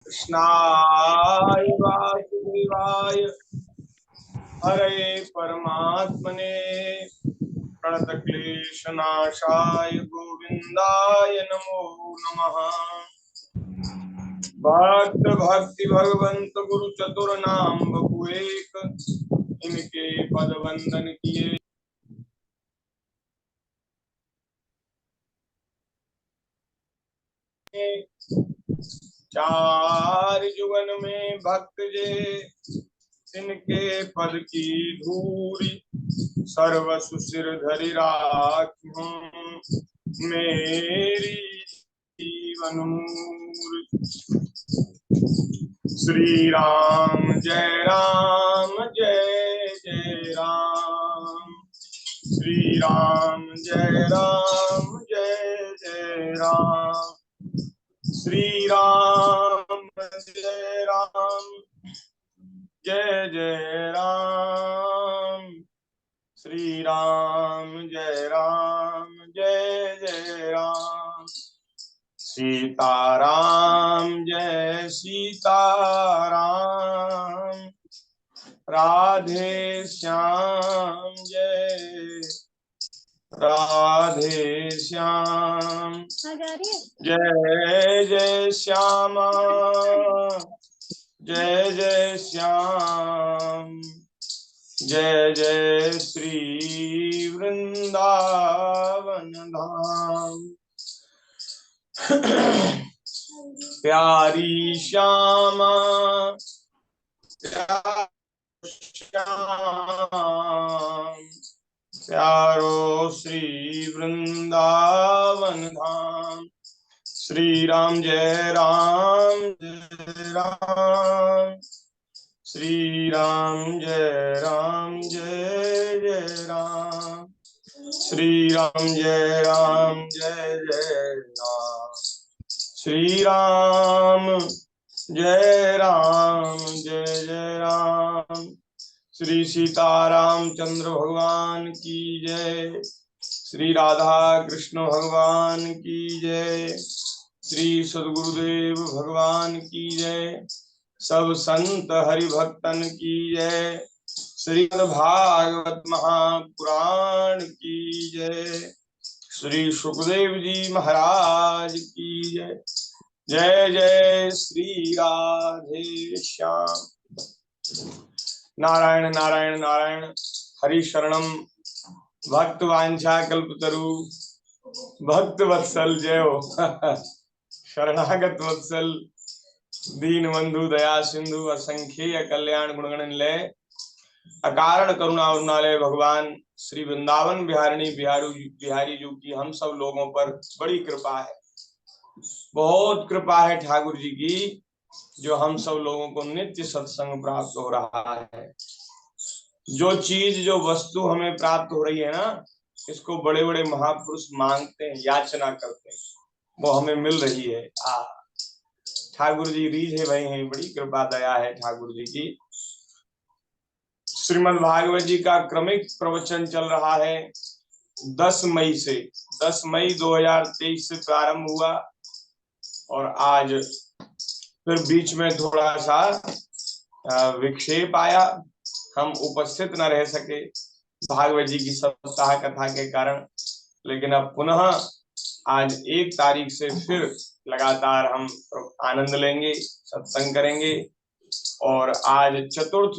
कृष्णाय वासुदेवाय हरे परमात्मने प्रणतक्लेशनाशाय गोविन्दाय नमो नमः। भक्त भक्ति भगवंत गुरु चतुर नाम बहु एक, इनके पद वंदन किए चार जुगन में भक्त जे, इनके पद की धूरी सर्व सुशिर धरि राखूं मेरी जीवन मूर्ति। श्री राम जय जय राम, श्री राम जय राम, श्री राम जय राम, श्री राम जय राम, सीताराम जय सीताराम, राधे श्याम जय राधे श्याम, जय जय श्यामा जय श्याम, जय जय श्री वृंदावन धाम। प्यारी श्यामा श्याम, प्यारो श्री वृंदावन धाम। श्री राम जय राम, श्री राम जय राम, श्री राम जय राम, श्री राम जय राम, जय राम। श्री सीताराम चंद्र भगवान की जय, श्री राधा कृष्ण भगवान की जय, श्री सद्गुरुदेव भगवान की जय, सब संत हरि भक्तन की जय, श्रीमद् भागवत महापुराण की जय, श्री सुखदेव जी महाराज की जय। जय जय श्री राधे श्याम। नारायण नारायण नारायण, हरि शरणम भक्त वांछा कल्पतरु, भक्त वत्सल जय हो। शरणागत वत्सल दीन बंधु दया सिंधु, असंख्य कल्याण गुणगण निलय, अकारण करुणा उन्नालय भगवान श्री वृंदावन बिहारिणी बिहारी जी की हम सब लोगों पर बड़ी कृपा है, बहुत कृपा है ठाकुर जी की, जो हम सब लोगों को नित्य सत्संग प्राप्त हो रहा है। जो चीज जो वस्तु हमें प्राप्त हो रही है ना, इसको बड़े बड़े महापुरुष मांगते हैं, याचना करते हैं, वो हमें मिल रही है। ठाकुर जी रीझे भई हैं, बड़ी कृपा दया है ठाकुर जी की। श्रीमद् भागवत जी का क्रमिक प्रवचन चल रहा है 10 मई से, 10 मई 2023 से प्रारंभ हुआ, और आज फिर बीच में थोड़ा सा विक्षेप आया, हम उपस्थित न रह सके भागवत जी की सप्ताह कथा के कारण। लेकिन अब पुनः आज 1 तारीख से फिर लगातार हम आनंद लेंगे, सत्संग करेंगे। और आज चतुर्थ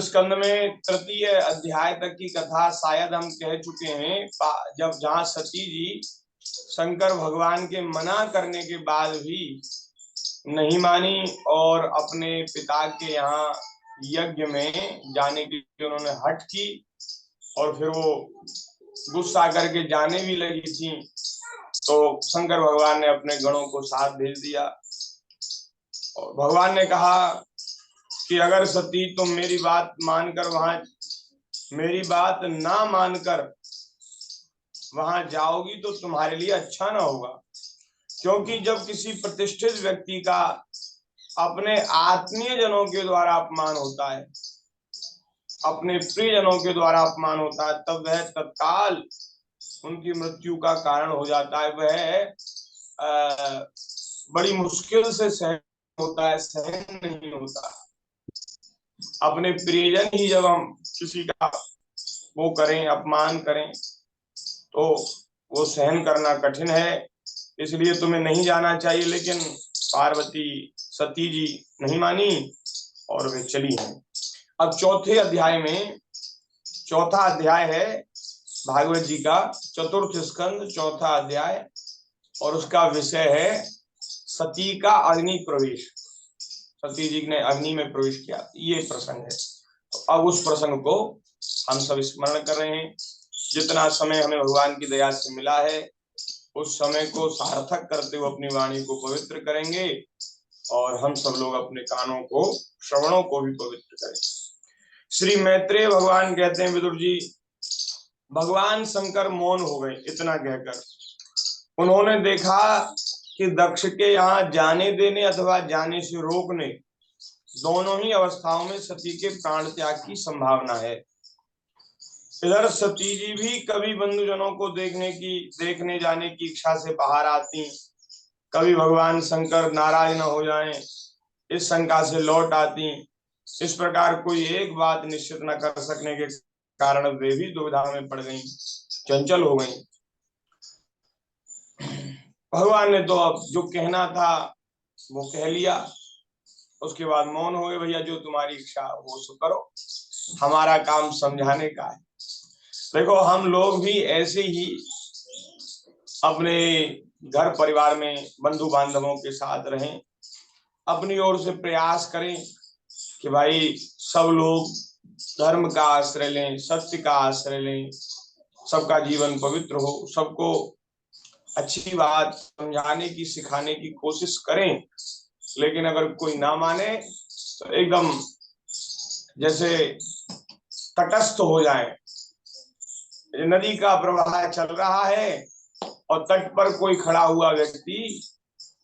स्कंद में तृतीय अध्याय तक की कथा शायद हम कह चुके हैं, जब जहाँ सती जी शंकर भगवान के मना करने के बाद भी नहीं मानी और अपने पिता के यहाँ यज्ञ में जाने के लिए उन्होंने हठ की, और फिर वो गुस्सा करके जाने भी लगी थी, तो शंकर भगवान ने अपने गणों को साथ भेज दिया। और भगवान ने कहा कि अगर सती तुम मेरी बात मानकर मेरी बात ना मानकर वहां जाओगी तो तुम्हारे लिए अच्छा ना होगा, क्योंकि जब किसी प्रतिष्ठित व्यक्ति का अपने आत्मीय जनों के द्वारा अपमान होता है, अपने प्रियजनों के द्वारा अपमान होता है, तब वह तत्काल उनकी मृत्यु का कारण हो जाता है। वह बड़ी मुश्किल से सहन होता है, सहन नहीं होता। अपने प्रियजन ही जब हम किसी का वो करें, अपमान करें, तो वो सहन करना कठिन है। इसलिए तुम्हें नहीं जाना चाहिए। लेकिन पार्वती सती जी नहीं मानी और वे चली हैं। अब चौथे अध्याय में, चौथा अध्याय है भागवत जी का, चतुर्थ स्कंद, चौथा अध्याय, और उसका विषय है सती का अग्नि प्रवेश। सती जी ने अग्नि में प्रवेश किया, ये प्रसंग है। तो अब उस प्रसंग को हम सब स्मरण कर रहे हैं। जितना समय हमें भगवान की दया से मिला है, उस समय को सार्थक करते हुए अपनी वाणी को पवित्र करेंगे, और हम सब लोग अपने कानों को, श्रवणों को भी पवित्र करें। श्री मैत्रेय भगवान कहते हैं, विदुर जी, भगवान शंकर मौन हो गए। इतना कहकर उन्होंने देखा कि दक्ष के यहाँ जाने देने अथवा जाने से रोकने, दोनों ही अवस्थाओं में सती के प्राण त्याग की संभावना है। इधर सती जी भी कभी बंधुजनों को देखने जाने की इच्छा से बाहर आती, कभी भगवान शंकर नाराज न हो जाएं इस शंका से लौट आती। इस प्रकार कोई एक बात निश्चित न कर सकने के कारण वे भी दुविधा में पड़ गईं, चंचल हो गईं। भगवान ने तो अब जो कहना था वो कह लिया, उसके बाद मौन हो गए। भैया जो तुम्हारी इच्छा वो सो करो, हमारा काम समझाने का है। देखो, हम लोग भी ऐसे ही अपने घर परिवार में बंधु बांधवों के साथ रहें, अपनी ओर से प्रयास करें कि भाई सब लोग धर्म का आश्रय लें, सत्य का आश्रय लें, सबका जीवन पवित्र हो, सबको अच्छी बात समझाने की, सिखाने की कोशिश करें। लेकिन अगर कोई ना माने तो एकदम जैसे तटस्थ हो जाए। नदी का प्रवाह चल रहा है और तट पर कोई खड़ा हुआ व्यक्ति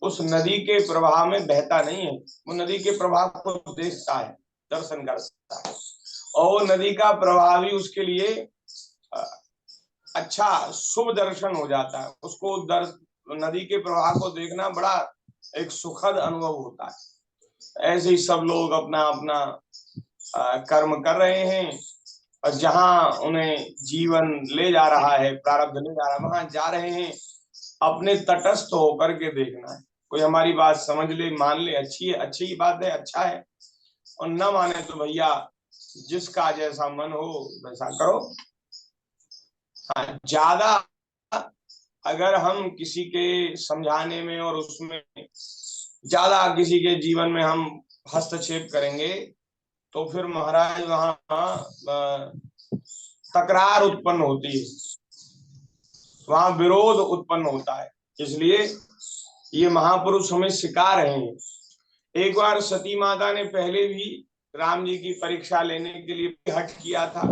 उस नदी के प्रवाह में बहता नहीं है, वो नदी के प्रवाह को देखता है, दर्शन करता है, और वो नदी का प्रवाह भी उसके लिए अच्छा शुभ दर्शन हो जाता है। उसको नदी के प्रवाह को देखना बड़ा एक सुखद अनुभव होता है। ऐसे ही सब लोग अपना अपना कर्म कर रहे हैं, और जहां उन्हें जीवन ले जा रहा है, प्रारब्ध ले जा रहा है, वहां जा रहे हैं। अपने तटस्थ होकर के देखना है। कोई हमारी बात समझ ले, मान ले, अच्छी है, अच्छी बात है, अच्छा है, और न माने तो भैया जिसका जैसा मन हो वैसा करो। हाँ, ज्यादा अगर हम किसी के समझाने में और उसमें ज्यादा किसी के जीवन में हम हस्तक्षेप करेंगे तो फिर महाराज वहां तकरार उत्पन्न होती है, वहां विरोध उत्पन्न होता है। इसलिए ये महापुरुष हमें सिखा रहे हैं। एक बार सती माता ने पहले भी राम जी की परीक्षा लेने के लिए हठ किया था।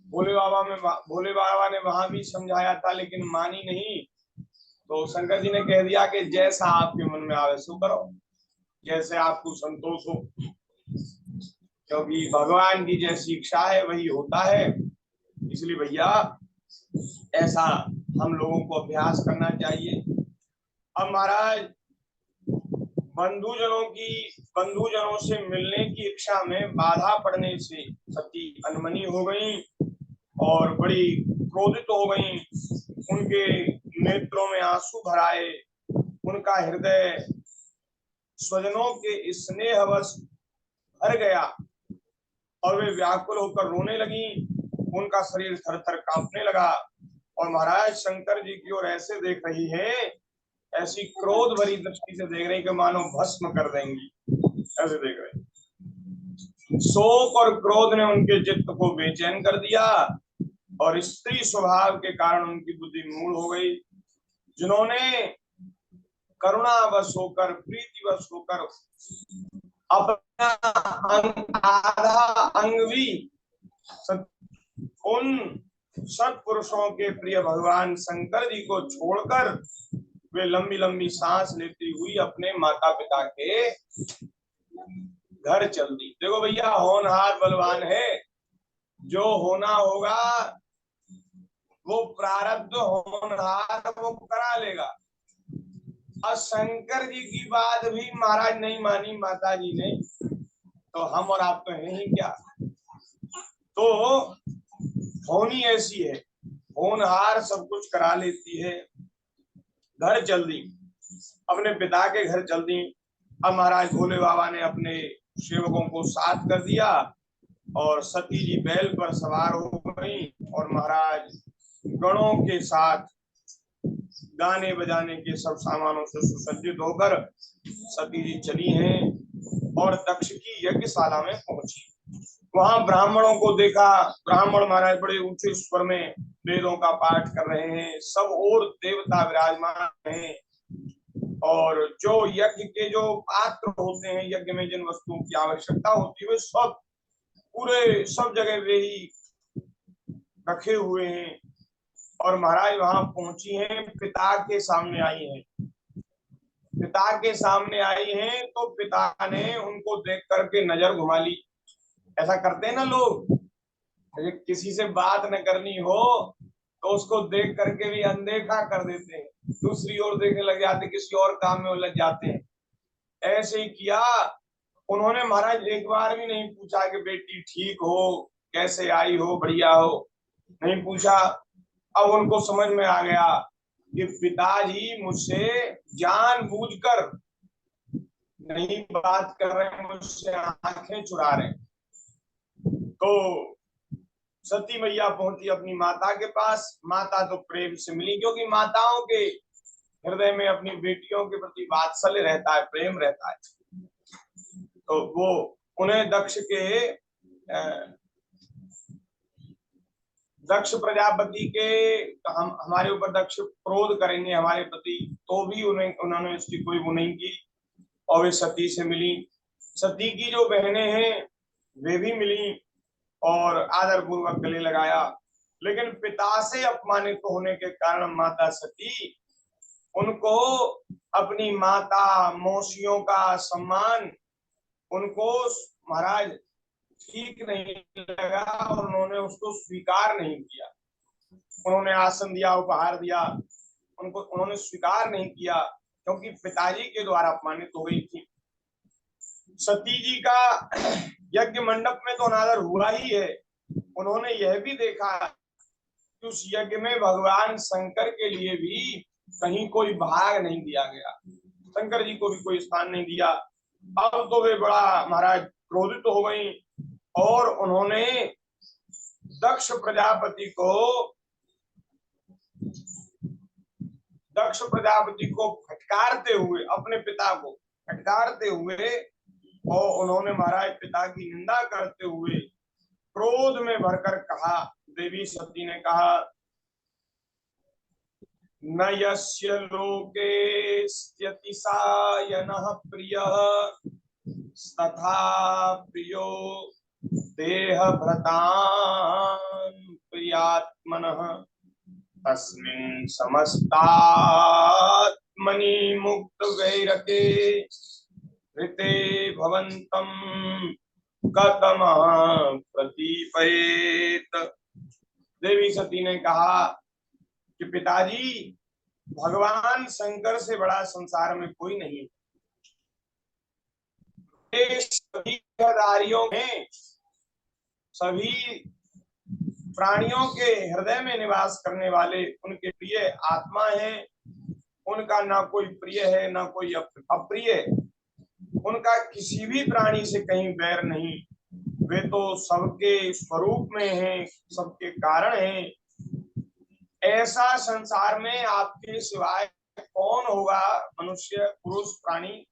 भोले बाबा ने वहां भी समझाया था, लेकिन मानी नहीं। तो शंकर जी ने कह दिया कि जैसा आपके मन में आवे सो करो, जैसे आपको संतोष हो, क्योंकि भगवान की जैसी इच्छा है वही होता है। इसलिए भैया ऐसा हम लोगों को अभ्यास करना चाहिए। अब महाराज बंधुजनों से मिलने की इच्छा में बाधा पड़ने से सती अनमनी हो गई और बड़ी क्रोधित हो गई। उनके नेत्रों में आंसू भर आए, उनका हृदय स्वजनों के स्नेहवश भर गया और वे व्याकुल होकर रोने लगी। उनका शरीर थर थर कांपने लगा और महाराज शंकर जी की ओर ऐसे देख रही है, ऐसी क्रोध भरी दृष्टि से देख रही कि मानो भस्म कर देंगी, ऐसे देख रहे। शोक और क्रोध ने उनके चित्त को बेचैन कर दिया और स्त्री स्वभाव के कारण उनकी बुद्धि मूल हो गई। जिन्होंने करुणावश होकर, प्रीतिवश होकर अपना आधा अंग भी उन सत्पुरुषों के प्रिय भगवान शंकर जी को छोड़कर वे लंबी लंबी सांस लेती हुई अपने माता पिता के घर चल दी। देखो भैया, होनहार बलवान है, जो होना होगा वो प्रारब्ध होनहार वो करा लेगा। और शंकर जी की बात भी महाराज नहीं मानी माता जी ने, तो हम और आप तो हैं ही क्या। तो होनी ऐसी है, होनहार सब कुछ करा लेती है। घर चल दी, अपने पिता के घर चल दी। अब महाराज भोले बाबा ने अपने सेवकों को साथ कर दिया और सती जी बैल पर सवार हो गई और महाराज गणों के साथ गाने बजाने के सब सामानों से सुसज्जित होकर सती जी चली हैं और दक्ष की यज्ञशाला में पहुंची। वहां ब्राह्मणों को देखा, ब्राह्मण महाराज बड़े ऊंचे स्वर में वेदों का पाठ कर रहे हैं, सब और देवता विराजमान हैं और जो यज्ञ के जो पात्र होते हैं, यज्ञ में जिन वस्तुओं की आवश्यकता होती है वे सब पूरे सब जगह वे ही रखे हुए हैं। और महाराज वहां पहुंची हैं, पिता के सामने आई हैं। पिता के सामने आई हैं तो पिता ने उनको देख करके नजर घुमा ली। ऐसा करते हैं ना लोग, किसी से बात न करनी हो तो उसको देख करके भी अनदेखा कर देते हैं, दूसरी ओर देखने लग जाते, किसी और काम में उलझ जाते हैं। ऐसे ही किया उन्होंने। महाराज एक बार भी नहीं पूछा कि बेटी ठीक हो, कैसे आई हो, बढ़िया हो, नहीं पूछा। अब उनको समझ में आ गया कि पिताजी मुझसे जानबूझकर नहीं बात कर रहे, मुझसे आंखें चुरा रहे। तो सती मैया पहुंची अपनी माता के पास। माता तो प्रेम से मिली, क्योंकि माताओं के हृदय में अपनी बेटियों के प्रति वात्सल्य रहता है, प्रेम रहता है। तो वो उन्हें दक्ष प्रजापति के हमारे ऊपर दक्ष क्रोध करेंगे हमारे प्रति, तो भी उन्होंने इसकी कोई वो नहीं की और वे सती से मिली। सती की जो बहनें हैं वे भी मिली और आदर पूर्वक गले लगाया। लेकिन पिता से अपमानित होने के कारण माता सती उनको अपनी माता मौसियों का सम्मान उनको महाराज ठीक नहीं लगा और उन्होंने उसको स्वीकार नहीं किया। उन्होंने आसन दिया, उपहार दिया, उन्होंने स्वीकार नहीं किया क्योंकि पिताजी के द्वारा अपमानित हो गई थी। सती जी का यज्ञ मंडप में तो अनादर हुआ ही है। उन्होंने यह भी देखा कि उस यज्ञ में भगवान शंकर के लिए भी कहीं कोई भाग नहीं दिया गया, शंकर जी को भी कोई स्थान नहीं दिया। अब तो वे बड़ा महाराज क्रोधित हो गई और उन्होंने दक्ष प्रजापति को फटकारते हुए, अपने पिता को फटकारते हुए, और उन्होंने महाराज पिता की निंदा करते हुए क्रोध में भरकर कहा, देवी सती ने कहा, न यस्य लोके स्त्यतिशायनः प्रियः तथा प्रियो देह भृतान् प्रियात्मनः तस्मिन् समस्तात्मनि मुक्त वैरके ऋते भवन्तं कथमः प्रतीपयेत्। देवी सती ने कहा कि पिताजी, भगवान शंकर से बड़ा संसार में कोई नहीं। सभी हृदयों में, सभी प्राणियों के हृदय में निवास करने वाले उनके प्रिय आत्मा है। उनका ना कोई प्रिय है ना कोई अप्रिय। उनका किसी भी प्राणी से कहीं बैर नहीं। वे तो सबके स्वरूप में हैं, सबके कारण हैं। ऐसा संसार में आपके सिवाय कौन होगा, मनुष्य, पुरुष, प्राणी,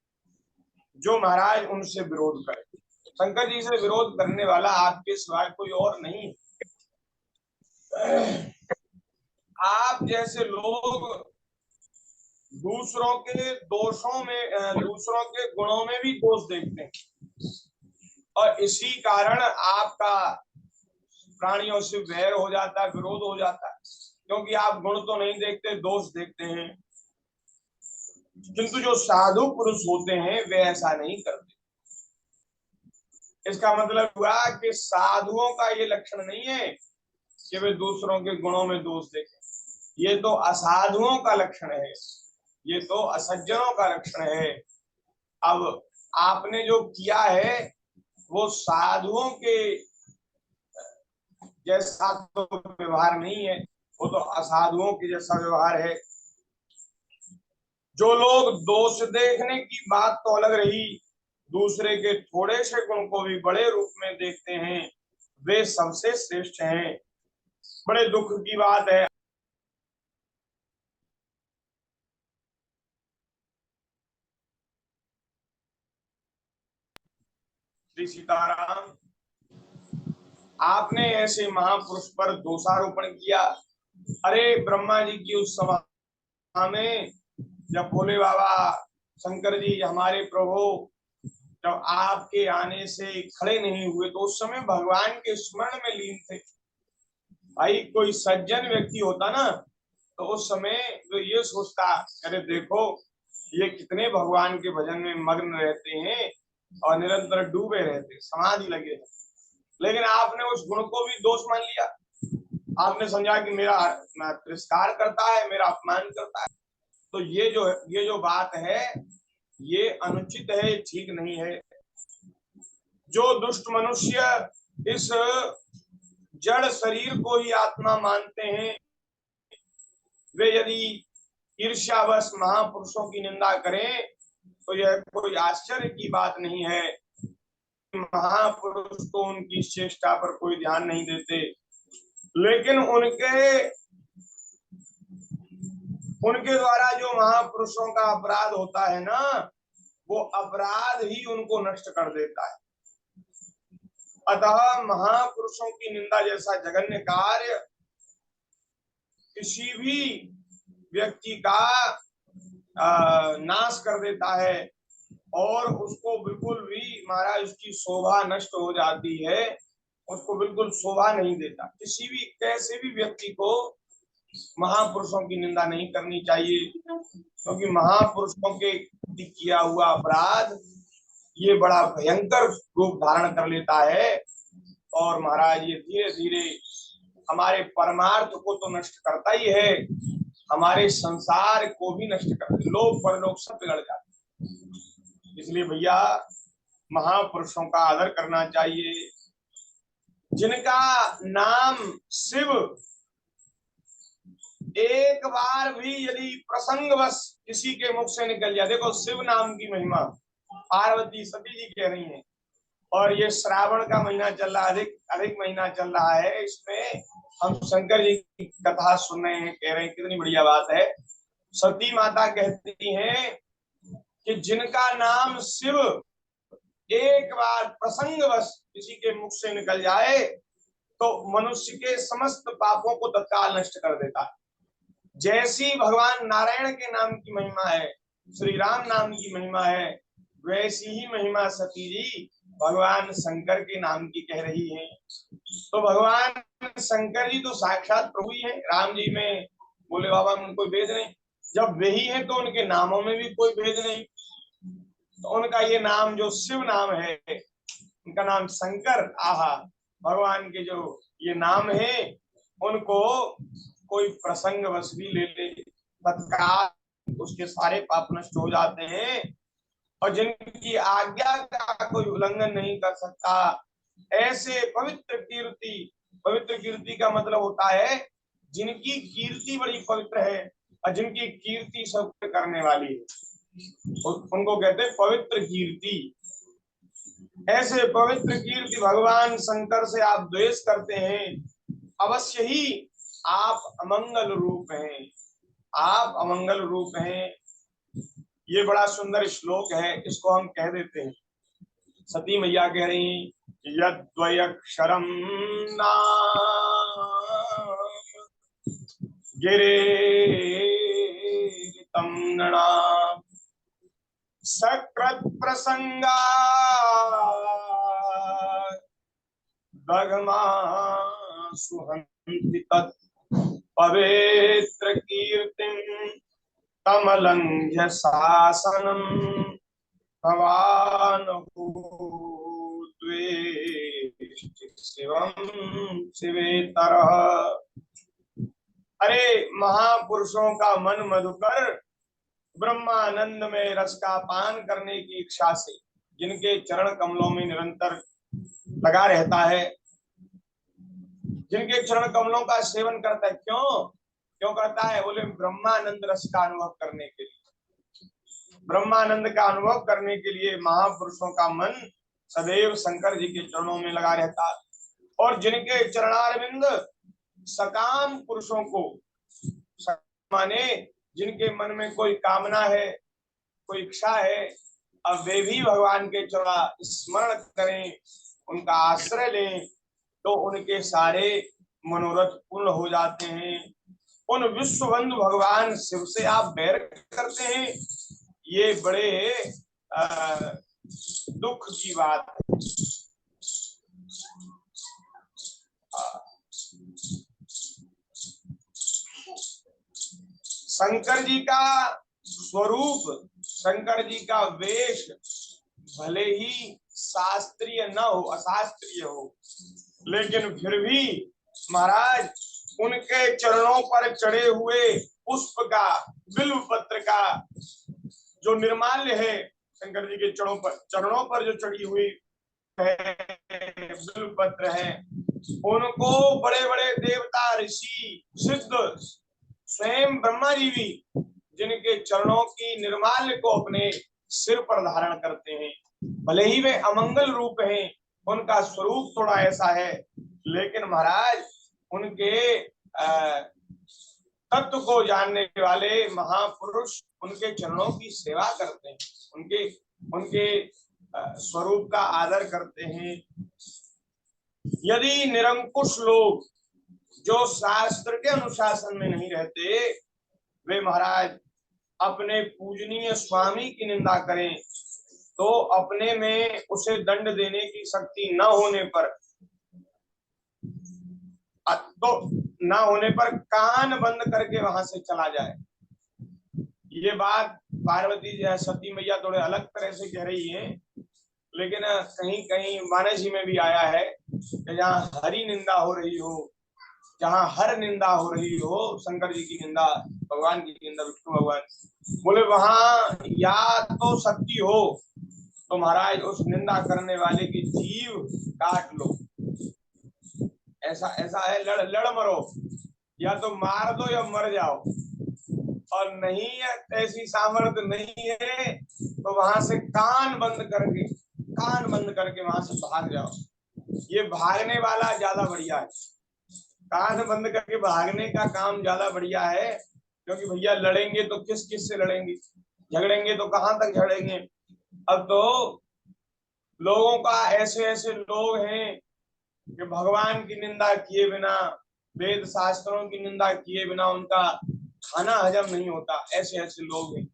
जो महाराज उनसे विरोध करे। शंकर जी से विरोध करने वाला आपके सिवाय कोई और नहीं। आप जैसे लोग दूसरों के दोषों में, दूसरों के गुणों में भी दोष देखते हैं और इसी कारण आपका प्राणियों से वैर हो जाता है, विरोध हो जाता है, क्योंकि आप गुण तो नहीं देखते, दोष देखते हैं। किंतु जो साधु पुरुष होते हैं वे ऐसा नहीं करते। इसका मतलब हुआ कि साधुओं का ये लक्षण नहीं है कि वे दूसरों के गुणों में दोष देखें। ये तो असाधुओं का लक्षण है। ये तो असज्जनों का लक्षण है। अब आपने जो किया है वो साधुओं के जैसा तो व्यवहार नहीं है, वो तो असाधुओं के जैसा व्यवहार है। जो लोग दोष देखने की बात तो अलग रही, दूसरे के थोड़े से गुण को भी बड़े रूप में देखते हैं, वे सबसे श्रेष्ठ हैं। बड़े दुख की बात है। श्री सीताराम, आपने ऐसे महापुरुष पर दोषारोपण किया। अरे ब्रह्मा जी की उस सभा में जब भोले बाबा शंकर जी हमारे प्रभु जब आपके आने से खड़े नहीं हुए तो उस समय भगवान के स्मरण में लीन थे। भाई कोई सज्जन व्यक्ति होता ना तो उस समय तो ये सोचता, अरे देखो ये कितने भगवान के भजन में मग्न रहते हैं और निरंतर डूबे रहते, समाधि लगे। लेकिन आपने उस गुण को भी दोष मान लिया। आपने समझा कि मेरा तिरस्कार करता है, मेरा अपमान करता है। तो ये जो बात है ये अनुचित है, ठीक नहीं है। जो दुष्ट मनुष्य इस जड़ शरीर को ही आत्मा मानते हैं, वे यदि ईर्ष्यावश महापुरुषों की निंदा करें तो यह कोई आश्चर्य की बात नहीं है। महापुरुष तो उनकी चेष्टा पर कोई ध्यान नहीं देते, लेकिन उनके द्वारा जो महापुरुषों का अपराध होता है ना, वो अपराध ही उनको नष्ट कर देता है। अतः महापुरुषों की निंदा जैसा जघन्य कार्य किसी भी व्यक्ति का नाश कर देता है और उसको बिल्कुल भी महाराज उसकी शोभा नष्ट हो जाती है, उसको बिल्कुल शोभा नहीं देता। किसी भी कैसे भी व्यक्ति को महापुरुषों की निंदा नहीं करनी चाहिए, क्योंकि महापुरुषों के किया हुआ अपराध ये बड़ा भयंकर रूप धारण कर लेता है और महाराज ये धीरे धीरे हमारे परमार्थ को तो नष्ट करता ही है, हमारे संसार को भी नष्ट करता है। लोग परलोक सब बिगड़ जाते। इसलिए भैया महापुरुषों का आदर करना चाहिए। जिनका नाम शिव एक बार भी यदि प्रसंगवश किसी के मुख से निकल जाए, देखो शिव नाम की महिमा पार्वती सती जी कह रही हैं, और ये श्रावण का महीना चल रहा, अधिक अधिक महीना चल रहा है, इसमें हम शंकर जी की कथा सुन रहे हैं, कह रहे हैं कितनी बढ़िया बात है। सती माता कहती हैं कि जिनका नाम शिव एक बार प्रसंगवश किसी के मुख से निकल जाए तो मनुष्य के समस्त पापों को तत्काल नष्ट कर देता है। जैसी भगवान नारायण के नाम की महिमा है, श्री राम नाम की महिमा है, वैसी ही महिमा सती जी भगवान शंकर के नाम की कह रही है। तो भगवान शंकर जी तो साक्षात प्रभु ही है। राम जी में बोले बाबा में कोई भेद नहीं, जब वे ही है तो उनके नामों में भी कोई भेद नहीं। तो उनका ये नाम जो शिव नाम है, उनका नाम शंकर, आहा, भगवान के जो ये नाम है उनको कोई प्रसंग बस भी ले ले तत्काल उसके सारे पाप नष्ट हो जाते हैं, और जिनकी आज्ञा का कोई उल्लंघन नहीं कर सकता, ऐसे पवित्र कीर्ति का मतलब होता है जिनकी कीर्ति बड़ी पवित्र है और जिनकी कीर्ति सब करने वाली है, उनको कहते हैं पवित्र कीर्ति। ऐसे पवित्र कीर्ति भगवान शंकर से आप द्वेष करते हैं, अवश्य ही आप अमंगल रूप हैं, आप अमंगल रूप हैं। ये बड़ा सुंदर श्लोक है, इसको हम कह देते हैं। सती मैया कह रही यद्वयक्षरम नाम गिरेतम नृणाम सकृत प्रसंगा दगमा सुहन्ति तत् पवित्र कीर्तिं कमलंघ्य शासनम भवान शिवम शिवेतरः। अरे महापुरुषों का मन मधुकर ब्रह्मानंद में रस का पान करने की इच्छा से जिनके चरण कमलों में निरंतर लगा रहता है, जिनके चरण कमलों का सेवन करता है, क्यों क्यों करता है? बोले ब्रह्मानंद रस का अनुभव करने के लिए। ब्रह्मानंद का अनुभव करने के लिए महापुरुषों का मन सदैव शंकर जी के चरणों में लगा रहता है। और जिनके चरणारविंद सकाम पुरुषों को, माने जिनके मन में कोई कामना है, कोई इच्छा है, अब वे भी भगवान के चरण स्मरण करें, उनका आश्रय लें, तो उनके सारे मनोरथ पूर्ण हो जाते हैं। उन विश्व बंधु भगवान शिव से आप बैर करते हैं, ये बड़े दुख की बात है। शंकर जी का स्वरूप, शंकर जी का वेश भले ही शास्त्रीय न हो, अशास्त्रीय हो, लेकिन फिर भी महाराज उनके चरणों पर चढ़े हुए पुष्प का, बिल्व पत्र का जो निर्माल्य है, शंकर जी के चरणों पर जो चढ़ी हुई है बिल्व पत्र है, उनको बड़े बड़े देवता, ऋषि, सिद्ध, स्वयं ब्रह्मा जी भी जिनके चरणों की निर्माल्य को अपने सिर पर धारण करते हैं। भले ही वे अमंगल रूप हैं, उनका स्वरूप थोड़ा ऐसा है, लेकिन महाराज उनके तत्व को जानने वाले महापुरुष उनके चरणों की सेवा करते हैं, उनके उनके स्वरूप का आदर करते हैं। यदि निरंकुश लोग जो शास्त्र के अनुशासन में नहीं रहते, वे महाराज अपने पूजनीय स्वामी की निंदा करें तो अपने में उसे दंड देने की शक्ति न होने पर कान बंद करके वहां से चला जाए। ये बात पार्वती जी, सती मैया थोड़े अलग तरह से कह रही है, लेकिन कहीं कहीं मानस जी में भी आया है कि जहाँ हरि निंदा हो रही हो, जहाँ हर निंदा हो रही हो, शंकर जी की निंदा, भगवान की निंदा, विष्णु भगवान, बोले वहां या तो शक्ति हो तो महाराज उस निंदा करने वाले की जीव काट लो। ऐसा है, लड़ मरो, या तो मार दो या मर जाओ, और नहीं है ऐसी सामर्थ्य नहीं है तो वहां से कान बंद करके वहां से भाग जाओ। ये भागने वाला ज्यादा बढ़िया है, कान बंद करके भागने का काम ज्यादा बढ़िया है, क्योंकि भैया लड़ेंगे तो किस से लड़ेंगे, झगड़ेंगे तो कहां तक झगड़ेंगे। अब तो लोगों का ऐसे लोग हैं कि भगवान की निंदा किए बिना, वेद शास्त्रों की निंदा किए बिना उनका खाना हजम नहीं होता, ऐसे लोग हैं।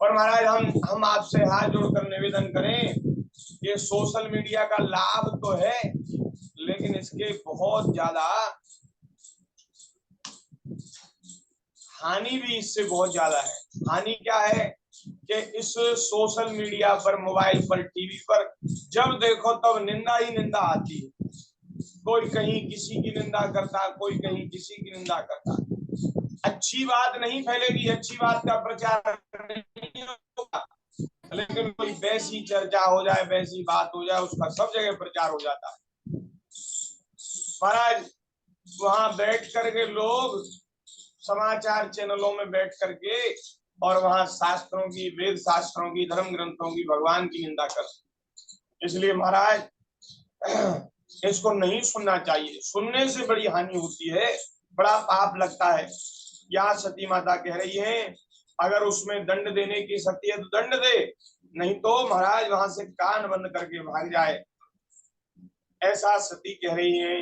और महाराज हम आपसे हाथ जोड़कर निवेदन करें, ये सोशल मीडिया का लाभ तो है, लेकिन इसके बहुत ज्यादा हानि भी इससे बहुत ज्यादा है। हानि क्या है कि इस सोशल मीडिया पर, मोबाइल पर, टीवी पर जब देखो तब निंदा ही निंदा आती है। कोई कहीं किसी की निंदा करता, कोई कहीं किसी की निंदा करता। अच्छी बात नहीं फैलेगी, अच्छी बात का प्रचार नहीं होगा, लेकिन कोई वैसी चर्चा हो जाए, वैसी बात हो जाए, उसका सब जगह प्रचार हो जाता है। महाराज वहां बैठ करके लोग समाचार चैनलों में बैठ करके और वहां शास्त्रों की, वेद शास्त्रों की, धर्म ग्रंथों की, भगवान की निंदा कर। इसलिए महाराज इसको नहीं सुनना चाहिए, सुनने से बड़ी हानि होती है, बड़ा पाप लगता है। यहाँ सती माता कह रही है अगर उसमें दंड देने की शक्ति है तो दंड दे, नहीं तो महाराज वहां से कान बंद करके भाग जाए, ऐसा सती कह रही है।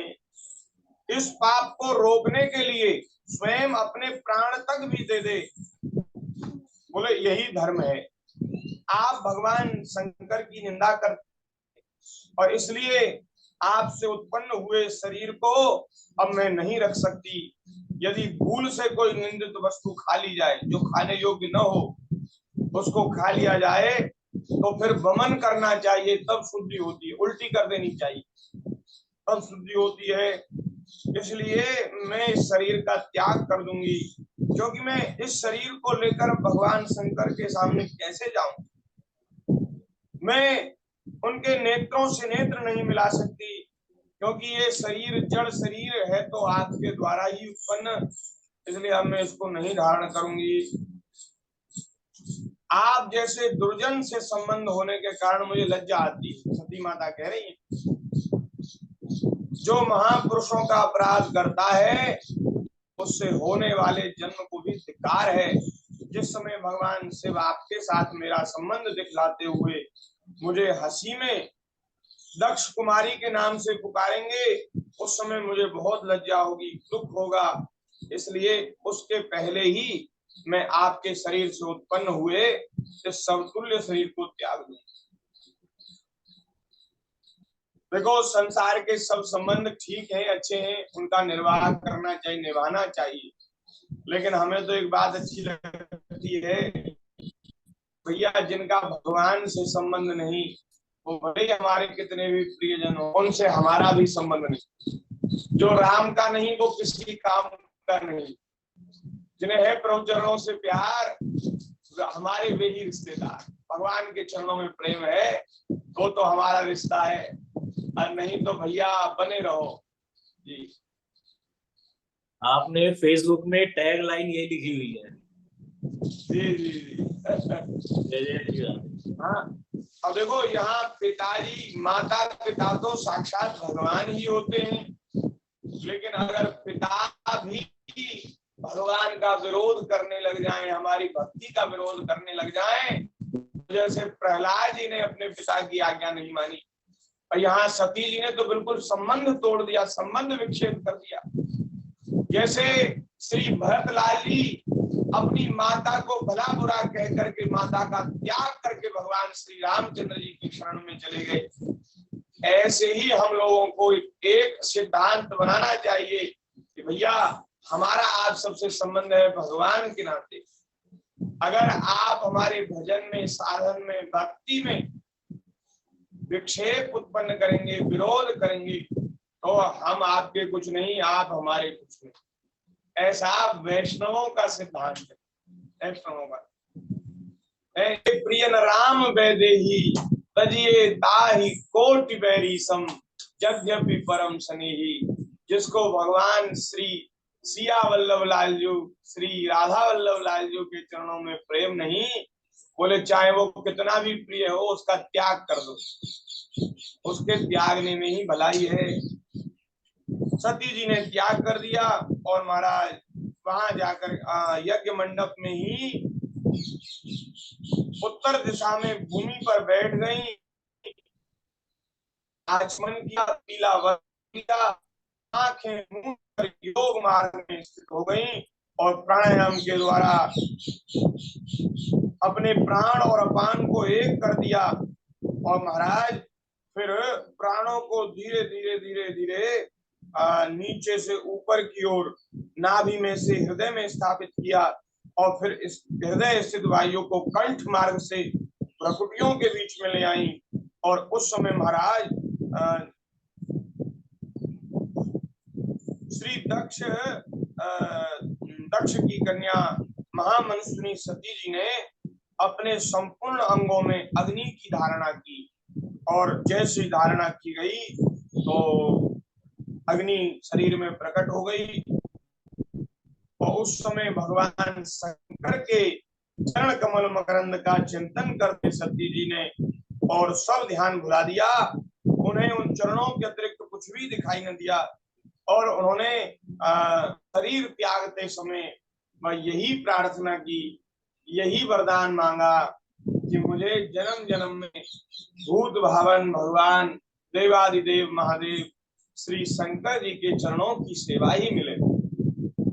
इस पाप को रोकने के लिए स्वयं अपने प्राण तक भी दे दे, बोले यही धर्म है। आप भगवान शंकर की निंदा करते और इसलिए आपसे उत्पन्न हुए शरीर को अब मैं नहीं रख सकती। यदि भूल से कोई निंदित वस्तु खा ली जाए, जो खाने योग्य न हो, उसको खा लिया जाए तो फिर वमन करना चाहिए, तब शुद्धि होती है, उल्टी कर देनी चाहिए तब शुद्धि होती है। इसलिए मैं इस शरीर का त्याग कर दूंगी, क्योंकि मैं इस शरीर को लेकर भगवान शंकर के सामने कैसे जाऊं। मैं उनके नेत्रों से नेत्र नहीं मिला सकती, क्योंकि ये शरीर जड़ शरीर है तो आपके द्वारा ही उत्पन्न, इसलिए अब मैं इसको नहीं धारण करूंगी। आप जैसे दुर्जन से संबंध होने के कारण मुझे लज्जा आती है। सती माता कह रही है, जो महापुरुषों का अपराध करता है उससे होने वाले जन्म को भी धिक्कार है। जिस समय भगवान शिव आपके साथ मेरा संबंध दिखलाते हुए मुझे हंसी में दक्ष कुमारी के नाम से पुकारेंगे, उस समय मुझे बहुत लज्जा होगी, दुख होगा। इसलिए उसके पहले ही मैं आपके शरीर से उत्पन्न हुए इस समतुल्य शरीर को त्याग दूं। देखो, संसार के सब संबंध ठीक हैं, अच्छे हैं, उनका निर्वाह करना चाहिए, निभाना चाहिए, लेकिन हमें तो एक बात अच्छी लगती है, भैया जिनका भगवान से संबंध नहीं, वो भले ही हमारे कितने भी प्रियजन हो, उनसे हमारा भी संबंध नहीं। जो राम का नहीं वो किसी काम का नहीं। जिन्हें है प्रभु चरणों से प्यार, हमारे वे ही रिश्तेदार। भगवान के चरणों में प्रेम है तो हमारा रिश्ता है, और नहीं तो भैया बने रहो जी। आपने फेसबुक में टैग लाइन ये लिखी हुई है। जी जी जी। हाँ, अब देखो, यहाँ पिताजी माता पिता तो साक्षात भगवान ही होते हैं, लेकिन अगर पिता भी भगवान का विरोध करने लग जाएं, हमारी भक्ति का विरोध करने लग जाएं, जैसे प्रहलाद जी ने अपने पिता की आज्ञा नहीं मानी, और यहाँ सती जी ने तो बिल्कुल संबंध तोड़ दिया, संबंध विक्षेप कर दिया। जैसे श्री भरतलाल जी अपनी माता को भला बुरा कह करके माता का त्याग करके भगवान श्री रामचंद्र जी की शरण में चले गए, ऐसे ही हम लोगों को एक सिद्धांत बनाना चाहिए कि भैया हमारा आप सबसे संबंध है भगवान के नाते। अगर आप हमारे भजन में, साधन में, भक्ति में विक्षेप उत्पन्न करेंगे, विरोध करेंगे, तो हम आपके कुछ नहीं, आप हमारे कुछ नहीं। ऐसा वैष्णवों का सिद्धांत है, वैष्णवों का। प्रिय न राम वैदेही तजिए ताहि कोटि बैरी सम यद्यपि परम स्नेही। जिसको भगवान श्री सिया वल्लभ लाल जी, श्री राधा वल्लभ लाल जी के चरणों में प्रेम नहीं, बोले चाहे वो कितना भी प्रिय हो उसका त्याग कर दो, उसके त्यागने में ही भलाई है। सती जी ने त्याग कर दिया और महाराज वहां जाकर यज्ञ मंडप में ही उत्तर दिशा में भूमि पर बैठ गई, आचमन किया, पीला वस्त्र किया, आंखें मूंद कर योग मार्ग में स्थित हो गई और प्राणायाम के द्वारा अपने प्राण और अपान को एक कर दिया। और महाराज फिर प्राणों को धीरे धीरे धीरे धीरे नीचे से ऊपर की ओर नाभि में से हृदय में स्थापित किया, और फिर इस हृदय स्थित वायु को कंठ मार्ग से प्रकुटियों के बीच में ले आई। और उस समय महाराज श्री दक्ष की कन्या महामनस्विनी सती जी ने अपने संपूर्ण अंगों में अग्नि की धारणा की, और जैसी धारणा की गई तो अग्नि शरीर में प्रकट हो गई। और उस समय भगवान शंकर के चरण कमल मकरंद का चिंतन करते सती जी ने और सब ध्यान भुला दिया, उन्हें उन चरणों के अतिरिक्त कुछ भी दिखाई न दिया, और उन्होंने शरीर त्यागते समय यही प्रार्थना की, यही वरदान मांगा कि मुझे जन्म जन्म में भूत भावन भगवान देवादिदेव महादेव श्री शंकर जी के चरणों की सेवा ही मिले।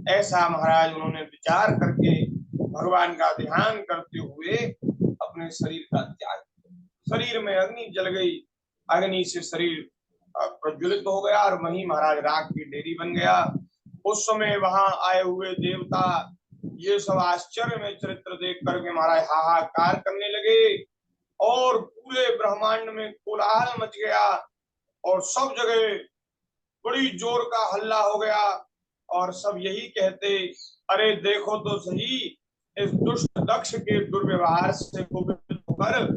ऐसा महाराज उन्होंने विचार करके भगवान का ध्यान करते हुए अपने शरीर का त्याग। शरीर में अग्नि जल गई, अग्नि से शरीर प्रज्वलित हो गया और वहीं महाराज राख की डेरी बन गया। उस समय वहां आए हुए देवता ये सब आश्चर्य में चरित्र देख करके महाराज हाहाकार करने लगे, और पूरे ब्रह्मांड में कोलाहल मच गया, और सब जगह बड़ी जोर का हल्ला हो गया और सब यही कहते, अरे देखो तो सही, इस दुष्ट दक्ष के दुर्व्यवहार से कुपित होकर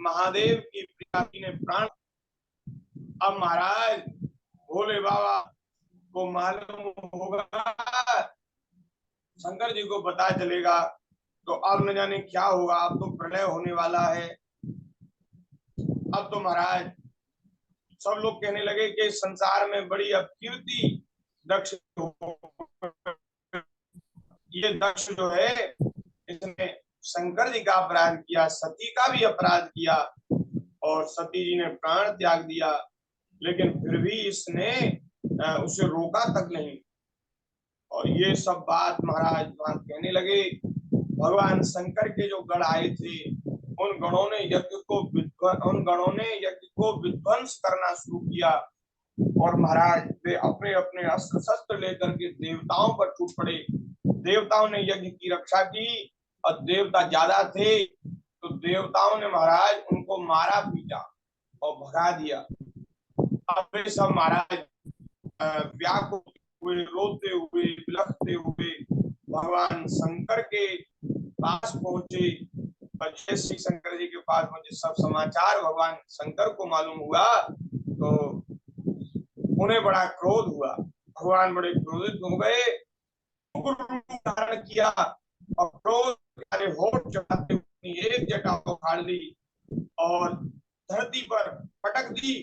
महादेव की प्रिया ने प्राण। अब महाराज भोले बाबा को मालूम होगा, शंकर जी को पता चलेगा तो अब न जाने क्या होगा। अब तो प्रलय होने वाला है। अब तो महाराज सब लोग कहने लगे कि संसार में बड़ी अपकीर्ति दक्ष, ये दक्ष जो है इसने शंकर जी का अपराध किया, सती का भी अपराध किया और सती जी ने प्राण त्याग दिया, लेकिन फिर भी इसने उसे रोका तक नहीं। और ये सब बात महाराज वहां कहने लगे। भगवान शंकर के जो गण आए थे उन गणों ने यज्ञ को विध्वंस करना शुरू किया और महाराज वे अपने अपने अस्त्र शस्त्र लेकर के देवताओं पर टूट पड़े। देवताओं ने यज्ञ की रक्षा की और देवता ज्यादा थे तो देवताओं ने महाराज उनको मारा पीटा और भगा दिया। अब वे सब महाराज व्याकुल हुए, रोते हुए, बिलखते हुए भगवान शंकर के पास पहुंचे। और जैसे शंकर जी के पास मुझे सब समाचार भगवान शंकर को मालूम हुआ तो उन्हें बड़ा क्रोध हुआ। भगवान बड़े क्रोधित हो गए, धारण किया और क्रोध होठ चढ़ाते हुए एक जटा उखाड़ ली और धरती पर पटक दी।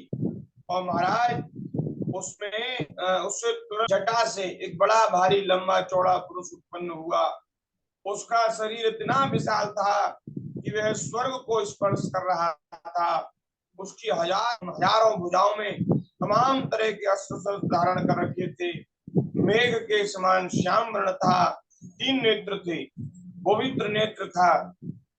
और महाराज उसमें उससे तुरंत जटा से एक बड़ा भारी लंबा चौड़ा पुरुष उत्पन्न हुआ। उसका शरीर इतना विशाल था कि वह स्वर्ग को स्पर्श कर रहा था। उसकी हजारों भुजाओं में तमाम तरह के अस्त्र शस्त्र धारण कर रखे थे। मेघ के समान श्याम वर्ण था, 3 नेत्र थे, पवित्र नेत्र था,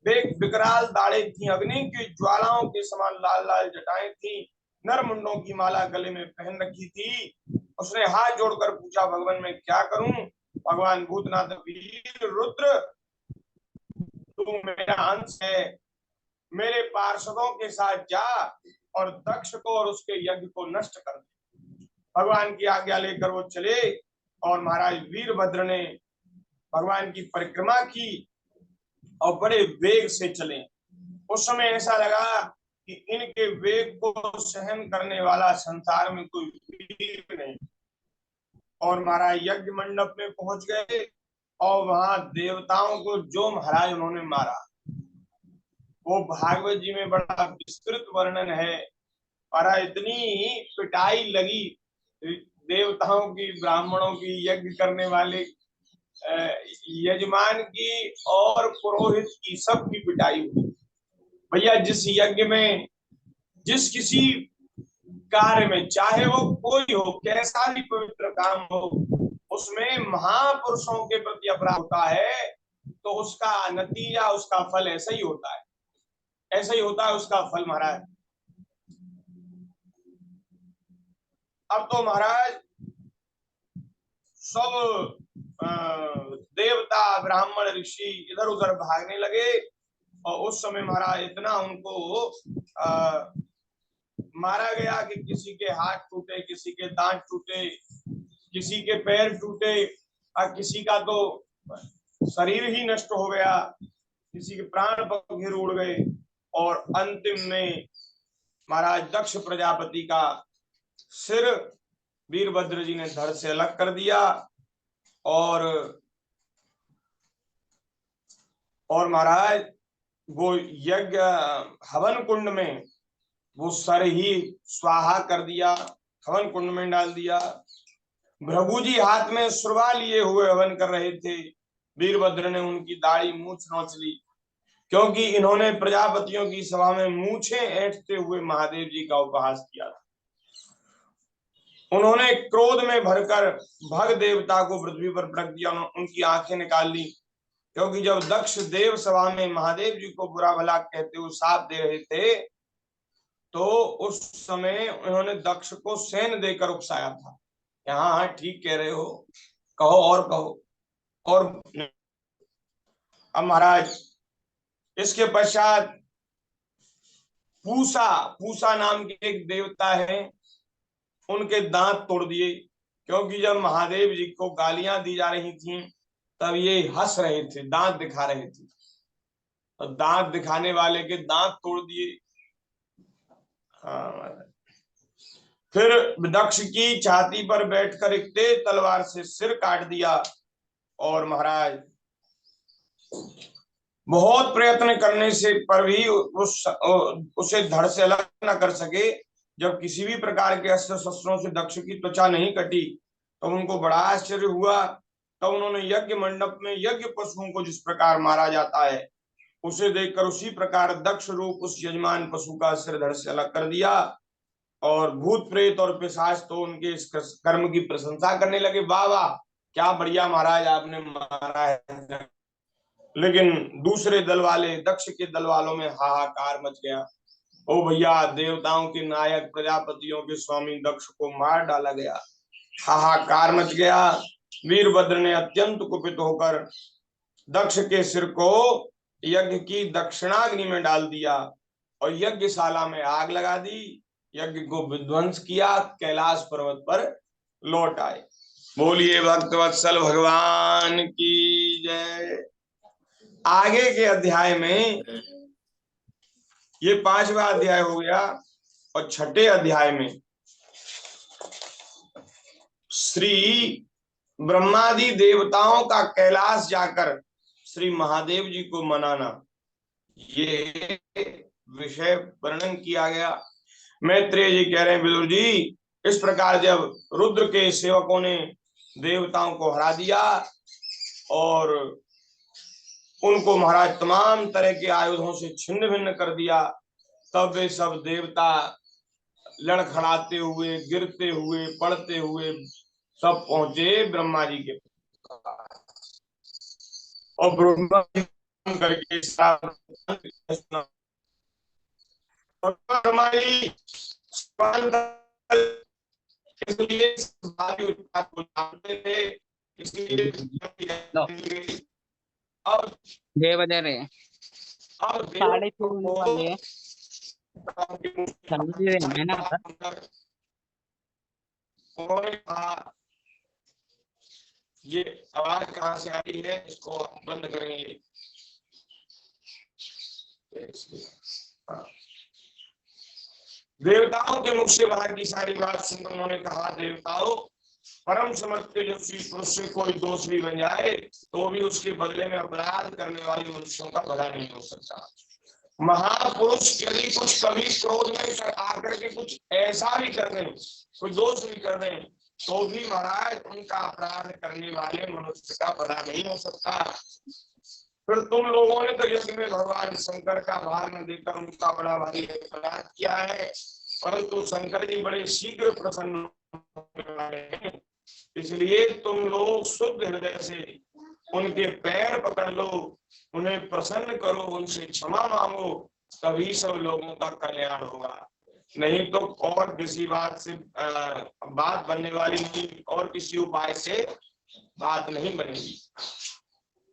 विकराल दाढ़े थी, अग्नि की ज्वालाओं के समान लाल लाल जटाएं थी, नर मुंडों की माला गले में पहन रखी थी। उसने हाथ जोड़कर पूछा, भगवान मैं क्या करूं? भगवान भूतनाथ, वीर रुद्र तू मेरा अंश है, मेरे पार्षदों के साथ जा और दक्ष को और उसके यज्ञ को नष्ट कर दे। भगवान की आज्ञा लेकर वो चले और महाराज वीरभद्र ने भगवान की परिक्रमा की और बड़े वेग से चले। उस समय ऐसा लगा कि इनके वेग को सहन करने वाला संसार में कोई वीर नहीं। और महाराज यज्ञ मंडप में पहुंच गए और वहां देवताओं को जो महाराज उन्होंने मारा वो भागवत जी में बड़ा विस्तृत वर्णन है। और इतनी पिटाई लगी देवताओं की, ब्राह्मणों की, यज्ञ करने वाले यजमान की और पुरोहित की, सबकी पिटाई हुई। भैया जिस यज्ञ में, जिस किसी कार्य में, चाहे वो कोई हो, कैसा भी पवित्र काम हो, उसमें महापुरुषों के प्रति अपराध होता है तो उसका नतीजा, उसका फल ऐसा ही होता है, ऐसा ही होता है उसका फल महाराज। अब तो महाराज सब देवता, ब्राह्मण, ऋषि इधर उधर भागने लगे और उस समय महाराज इतना उनको मारा गया कि किसी के हाथ टूटे, किसी के दांत टूटे, किसी के पैर टूटे और किसी का तो शरीर ही नष्ट हो गया, किसी के प्राण पखेरु उड़ गए। और अंतिम में महाराज दक्ष प्रजापति का सिर वीरभद्र जी ने धड़ से अलग कर दिया और महाराज वो यज्ञ हवन कुंड में वो सर ही स्वाहा कर दिया, हवन कुंड में डाल दिया। भृगु जी हाथ में सुरवा लिए हुए हवन कर रहे थे, वीरभद्र ने उनकी दाढ़ी मूछ नोच ली, क्योंकि इन्होंने प्रजापतियों की सभा में मूछें ऐंठते हुए महादेव जी का उपहास किया था। उन्होंने क्रोध में भरकर भग देवता को पृथ्वी पर पटक दिया, उनकी आंखें निकाल ली, क्योंकि जब दक्ष देव सभा में महादेव जी को बुरा भला कहते हुए साथ दे रहे थे तो उस समय उन्होंने दक्ष को सेन देकर उकसाया था। हाँ ठीक कह रहे हो, कहो और कहो। और अब महाराज इसके पश्चात पूसा नाम के एक देवता है, उनके दांत तोड़ दिए, क्योंकि जब महादेव जी को गालियां दी जा रही थी तब ये हंस रहे थे, दांत दिखा रहे थे, तो दांत दिखाने वाले के दांत तोड़ दिए। हाँ। फिर दक्ष की छाती पर बैठकर एक तेज तलवार से सिर काट दिया, और महाराज बहुत प्रयत्न करने से पर भी उसे धड़ से अलग न कर सके। जब किसी भी प्रकार के अस्त्र शस्त्रों से दक्ष की त्वचा नहीं कटी तो उनको बड़ा आश्चर्य हुआ। तब उन्होंने यज्ञ मंडप में यज्ञ पशुओं को जिस प्रकार मारा जाता है उसे देखकर उसी प्रकार दक्ष रूप उस यजमान पशु का सिर धड़ से अलग कर दिया। और भूत प्रेत और पिशाच तो उनके इस कर्म की प्रशंसा करने लगे, वाह वाह क्या बढ़िया महाराज आपने मारा है। लेकिन दूसरे दल वाले, दक्ष के दल वालों में हाहाकार मच गया। ओ भैया, देवताओं के नायक प्रजापतियों के स्वामी दक्ष को मार डाला गया, हाहाकार मच गया। वीरभद्र ने अत्यंत कुपित होकर दक्ष के सिर को यज्ञ की दक्षिणाग्नि में डाल दिया और यज्ञशाला में आग लगा दी, यज्ञ को विध्वंस किया, कैलाश पर्वत पर लौट आए। बोलिए भक्तवत्सल भगवान की जय। आगे के अध्याय में, ये 5वां अध्याय हो गया, और 6ठे अध्याय में श्री ब्रह्मादि देवताओं का कैलाश जाकर श्री महादेव जी को मनाना, ये विषय वर्णन किया गया। मैत्रेय जी कह रहे हैं, विदुर जी इस प्रकार जब रुद्र के सेवकों ने देवताओं को हरा दिया और उनको महाराज तमाम तरह के आयुधों से छिन्न भिन्न कर दिया, तब वे सब देवता लड़खड़ाते हुए, गिरते हुए, पड़ते हुए सब पहुंचे ब्रह्मा जी के पास। और ब्रह्मा जी करके ब्रह्मा जी इसलिए इसलिए अब 6 बजे रहे, अब 6:30 बजे समझ रहे हैं ना। उन्होंने कहा ये आवाज कहाँ से आ रही है, इसको बंद करेंगे। देवताओं के मुख से बाहर की सारी बात सुनकर उन्होंने कहा, देवताओं परम समर्थ तेजस्वी पुरुष से कोई दोष भी बन जाए तो भी उसके बदले में अपराध करने वाले मनुष्यों का भला नहीं हो सकता। महापुरुष यदि कुछ कभी क्रोध में आकर के कुछ ऐसा भी कर दें, कोई दोष भी कर दें, तो भी महाराज उनका अपराध करने वाले मनुष्य का भला नहीं हो सकता। फिर तुम लोगों ने तो यज्ञ में भगवान शंकर का भार न देकर उनका बड़ा भारी अपराध किया है, परंतु शंकर जी बड़े शीघ्र प्रसन्न होने वाले हैं, इसलिए तुम लोग शुद्ध हृदय से उनके पैर पकड़ लो, उन्हें प्रसन्न करो, उनसे क्षमा मांगो, तभी सब लोगों का कल्याण होगा। नहीं तो और किसी बात से बात बनने वाली नहीं, और किसी उपाय से बात नहीं बनेगी।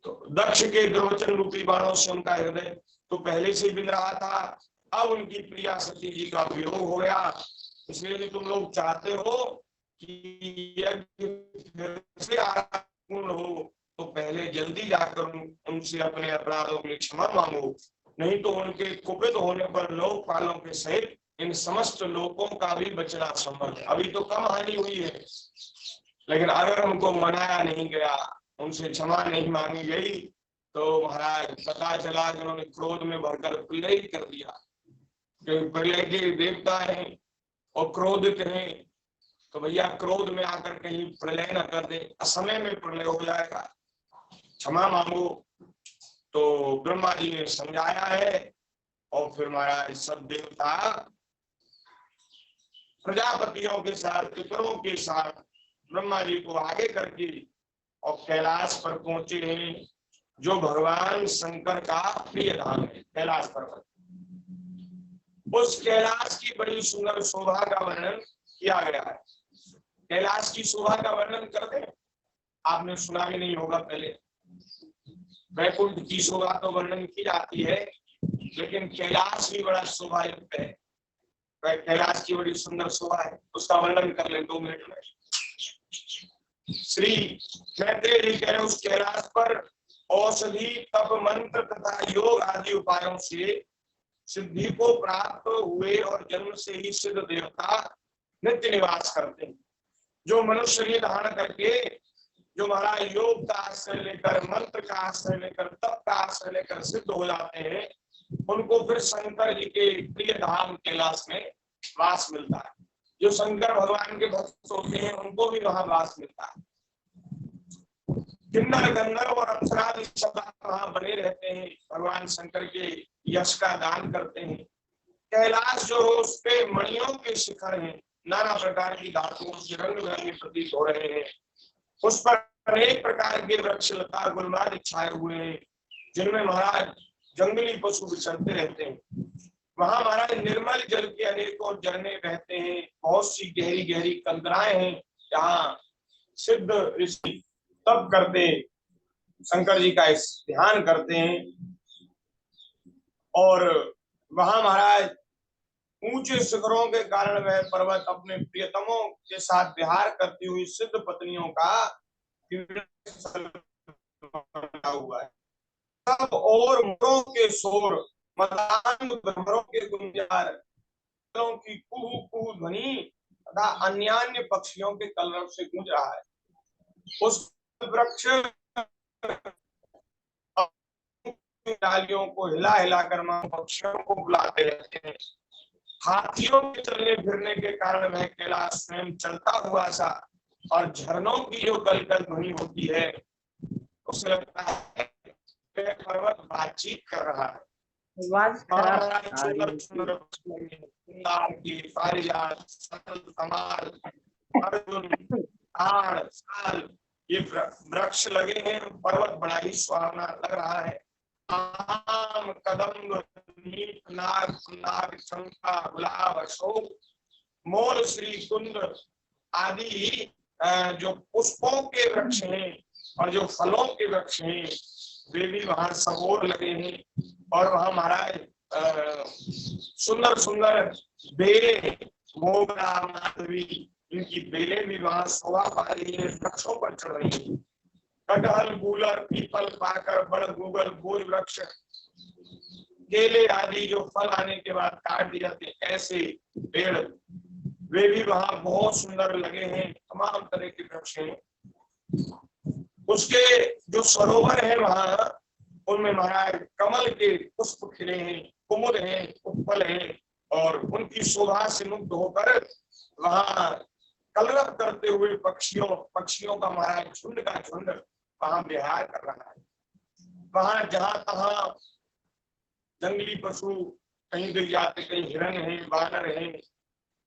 तो दक्ष के दुर्वचन रूपी बाणों से उनका हृदय तो पहले से बिन रहा था, अब उनकी प्रिया सती जी का वियोग हो गया। इसलिए तुम लोग चाहते हो कि यज्ञ फिर से पूर्ण हो तो पहले जल्दी जाकर उनसे अपने अपराधों के लिए क्षमा मांगो, नहीं तो उनके कुपित होने पर लोकपालों के सहित इन समस्त लोगों का भी बचना संभव है। अभी तो कम हानि हुई है, लेकिन अगर उनको मनाया नहीं गया, उनसे क्षमा नहीं मांगी गई, तो महाराज पता चला कि उन्होंने क्रोध में भरकर प्रलय कर दिया। प्रलय के देवता हैं और क्रोधित हैं, तो भैया क्रोध में आकर कहीं प्रलय न कर दे, असमय में प्रलय हो जाएगा, क्षमा मांगो। तो ब्रह्मा जी ने समझाया है, और फिर महाराज सब देवता प्रजापतियों के साथ, पितरों के साथ ब्रह्मा जी को आगे करके और कैलाश पर पहुंचे हैं, जो भगवान शंकर का प्रिय धाम है, कैलाश पर्वत। उस कैलाश की बड़ी सुंदर शोभा का वर्णन किया गया है। कैलाश की शोभा का वर्णन कर दे, आपने सुना भी नहीं होगा पहले। वैकुंठ की शोभा तो वर्णन की जाती है, लेकिन कैलाश भी बड़ा शोभायुक्त है। कैलाश की बड़ी सुंदर शोभा है, उसका वर्णन कर लें 2 मिनट में। श्री मैत्रेय जी कह रहे उस कैलाश पर औषधि तप मंत्र तथा योग आदि उपायों से सिद्धि को प्राप्त हुए और जन्म से ही सिद्ध देवता नित्य निवास करते हैं। जो मनुष्य शरीर धारण करके जो महाराज योग का आश्रय लेकर, मंत्र का आश्रय लेकर, तप का आश्रय लेकर सिद्ध हो जाते हैं, उनको फिर शंकर जी के प्रिय धाम कैलाश में वास मिलता है। जो शंकर भगवान के भक्त होते हैं उनको भी वहां वास मिलता है। किन्नर गंधर्व और अप्सरादि सब वहां बने रहते हैं, भगवान शंकर के यश का दान करते हैं। कैलाश जो है उस पे मणियों के शिखर हैं, नाना प्रकार की धातुओं से रंग बिरंगे प्रतीत हो रहे हैं। उस पर अनेक प्रकार के वृक्ष लता गुलमार्ग छाए हुए हैं, जिनमें महाराज जंगली पशु विचरते रहते हैं। वहां महाराज निर्मल जल के अनेकों झरने बहते हैं, बहुत सी गहरी गहरी कंदराएं हैं, जहाँ सिद्ध ऋषि तप करते शंकर जी का ध्यान करते हैं। और वहां महाराज ऊंचे शिखरों के कारण वह पर्वत अपने प्रियतमों के साथ विहार करती हुई सिद्ध पत्नियों का हुआ है। सब और मोरों के शोर, मदांध भ्रमरों के गुंजार की कुहू कुहू ध्वनि तथा अन्यान्य पक्षियों के कलरव से गूंज रहा है। उस वृक्ष डालियों को हिला हिला कर पक्षियों को बुलाते रहते हैं। हाथियों के चलने फिरने के कारण वह कैलाश स्वयं चलता हुआ सा और झरनों की जो कलकल ध्वनि होती है उसे लगता है पर्वत बातचीत कर रहा है। ये वृक्ष लगे हैं, पर्वत बड़ा ही सुहावना लग रहा है। आम, कदम्ब, नील, नाग, नाग, शंखा, गुलाब, अशोक, मोल, श्री कुंद आदि जो पुष्पों के वृक्ष हैं और जो फलों के वृक्ष हैं वे भी वहां सबोर लगे हैं। और वहां महाराज सुंदर सुंदर बेले, मोगरा, माधवी, इनकी बेलें भी वहां शोभा पा रही है, वृक्षों पर चढ़ रही है। कटहल, गूलर, पीपल, पाकर, बड़, गूगल, बोल वृक्ष, केले आदि जो फल आने के बाद काट दिए जाते ऐसे पेड़ वे भी वहां बहुत सुंदर लगे हैं। तमाम तरह के वृक्ष हैं। उसके जो सरोवर है वहां उनमें महाराज कमल के पुष्प खिले हैं, कुमुद हैं, उत्पल हैं और उनकी शोभा से मुग्ध होकर वहां कलरव करते हुए पक्षियों का महाराज झुंड का झुंड वहां विहार कर रहा है। वहां जहां तहां जंगली पशु कहीं गिर जाते, कहीं हिरण है, बानर है,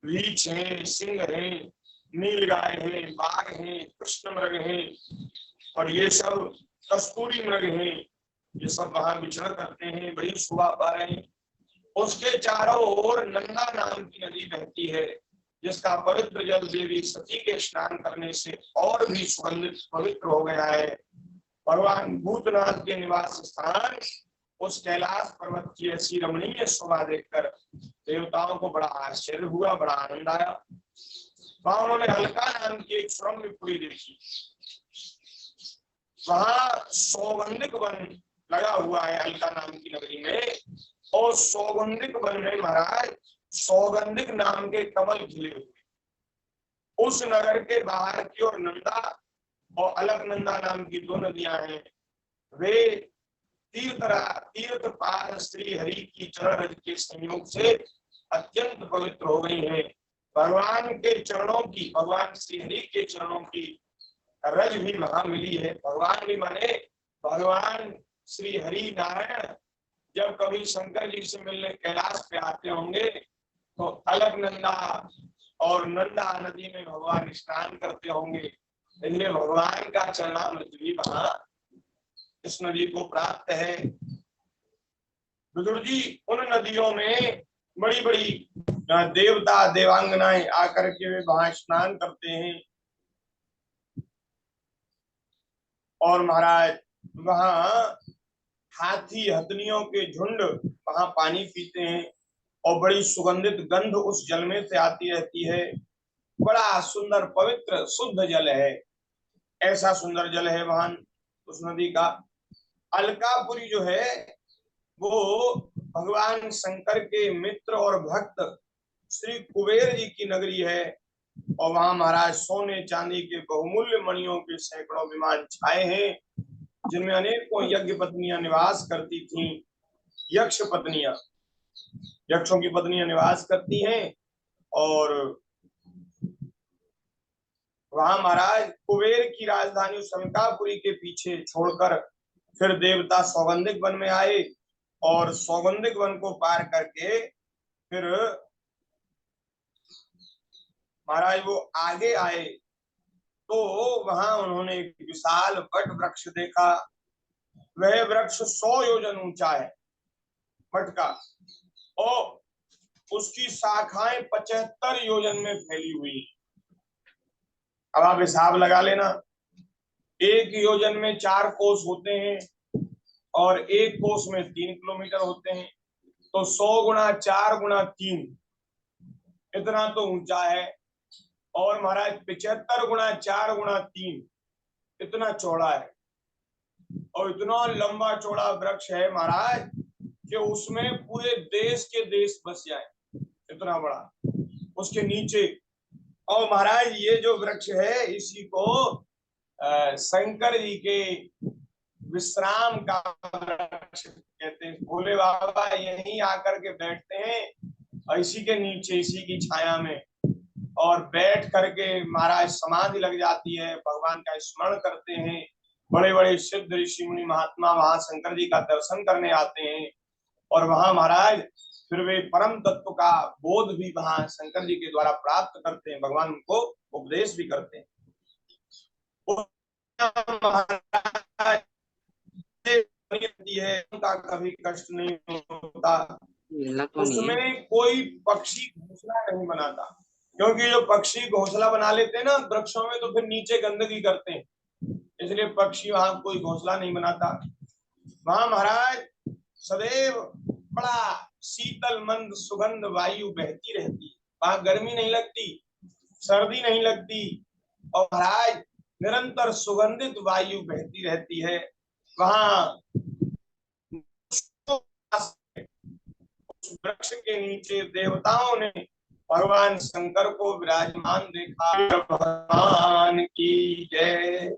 रीछ है, सिंह है, नीलगाय है, बाघ है, कृष्ण मृग है और ये सब कस्तूरी मृग है, ये सब वहां विचरण करते हैं, बड़ी शोभा पा रहे हैं। उसके चारों ओर नंदा नाम की नदी बहती है, जिसका पवित्र जल देवी सती के स्नान करने से और भी सुगंधित पवित्र हो गया है। भगवान भूतनाथ के निवास स्थान उस कैलाश पर्वत की ऐसी रमणीय शोभा देखकर देवताओं को बड़ा आश्चर्य हुआ, बड़ा आनंद आया। वहां उन्होंने हल्का नाम की एक सुरम्यपुरी देखी। वहां सौगंधिक वन लगा हुआ है हल्का नाम की नगरी में, और सौगंधिक वन में महाराज सौगंधिक नाम के कमल खिले हुए। उस नगर के बाहर की ओर नंदा और अलकनंदा नाम की 2 नदियां हैं। वे तीर्थ पार श्री हरि की चरण रज के संयोग से अत्यंत पवित्र हो गई हैं। भगवान के चरणों की, भगवान श्री हरि के चरणों की रज भी वहां मिली है। भगवान भी माने भगवान श्री हरि नारायण जब कभी शंकर जी से मिलने कैलाश पे आते होंगे तो अलकनंदा और नंदा नदी में भगवान स्नान करते होंगे, इसलिए भगवान का चरणामृत भी वहां इस नदी को प्राप्त है। विदुर जी उन नदियों में बड़ी बड़ी देवता देवांगनाएं आकर के वे वहां स्नान करते हैं और महाराज वहां हाथी हथनियों के झुंड वहां पानी पीते हैं और बड़ी सुगंधित गंध उस जल में से आती रहती है। बड़ा सुंदर पवित्र शुद्ध जल है, ऐसा सुंदर जल है वहां उस नदी का। अलकापुरी जो है वो भगवान शंकर के मित्र और भक्त श्री कुबेर जी की नगरी है। और वहां महाराज सोने चांदी के बहुमूल्य मणियों के सैकड़ों विमान छाए हैं, जिनमें अनेकों यज्ञ पत्नियां निवास करती थीं। यक्ष पत्नियां, यक्षों की पत्नियां निवास करती हैं। और वहां महाराज कुबेर की राजधानी शंकापुरी के पीछे छोड़कर फिर देवता सौगंधिक वन में आए, और सौगंधिक वन को पार करके फिर महाराज वो आगे आए तो वहां उन्होंने एक विशाल वट वृक्ष देखा। वह वृक्ष 100 योजन ऊंचा है, वट का, और उसकी शाखाएं 75 योजन में फैली हुई। अब आप हिसाब लगा लेना, एक योजन में 4 कोस होते हैं और एक कोस में 3 किलोमीटर होते हैं, तो 100 गुणा 4 गुणा 3, इतना तो ऊंचा है। और महाराज 75 गुणा 4 गुणा 3, इतना चौड़ा है। और इतना लंबा चौड़ा वृक्ष है महाराज कि उसमें पूरे देश के देश बस जाए, इतना बड़ा उसके नीचे। और महाराज ये जो वृक्ष है इसी को शंकर जी के विश्राम का वृक्ष कहते हैं। भोले बाबा यहीं आकर के बैठते हैं और इसी के नीचे, इसी की छाया में, और बैठ करके महाराज समाधि लग जाती है, भगवान का स्मरण करते हैं। बड़े बड़े सिद्ध ऋषि मुनि महात्मा वहां शंकर जी का दर्शन करने आते हैं, और वहां महाराज फिर वे परम तत्व का बोध भी वहां शंकर जी के द्वारा प्राप्त करते हैं, भगवान उनको उपदेश भी करते हैं। है उनका कभी कष्ट नहीं होता, उसमें कोई पक्षी घोंसला नहीं बनाता, क्योंकि जो पक्षी घोंसला बना लेते हैं ना वृक्षों में, तो फिर नीचे गंदगी करते हैं, इसलिए पक्षी वहां कोई घोंसला नहीं बनाता। वहां महाराज सदैव बड़ा शीतल मंद सुगंध वायु बहती रहती है, वहां गर्मी नहीं लगती, सर्दी नहीं लगती, और महाराज निरंतर सुगंधित वायु बहती रहती है। वहां वृक्ष के नीचे देवताओं ने भगवान शंकर को विराजमान देखा। भगवान की जय।